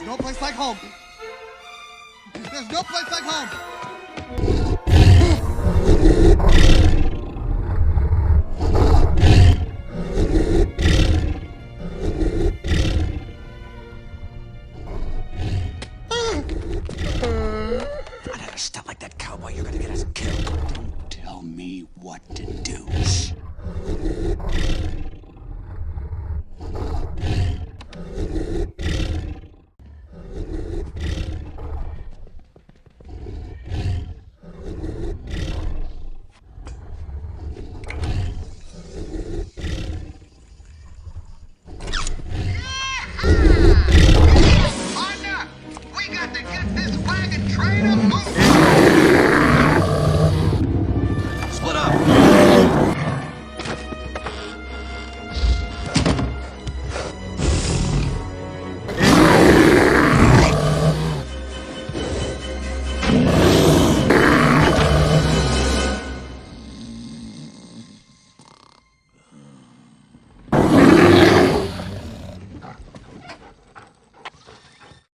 no place like home. There's no place like home. Another step like that, cowboy, you're gonna get us killed. Don't tell me what to do. Shh.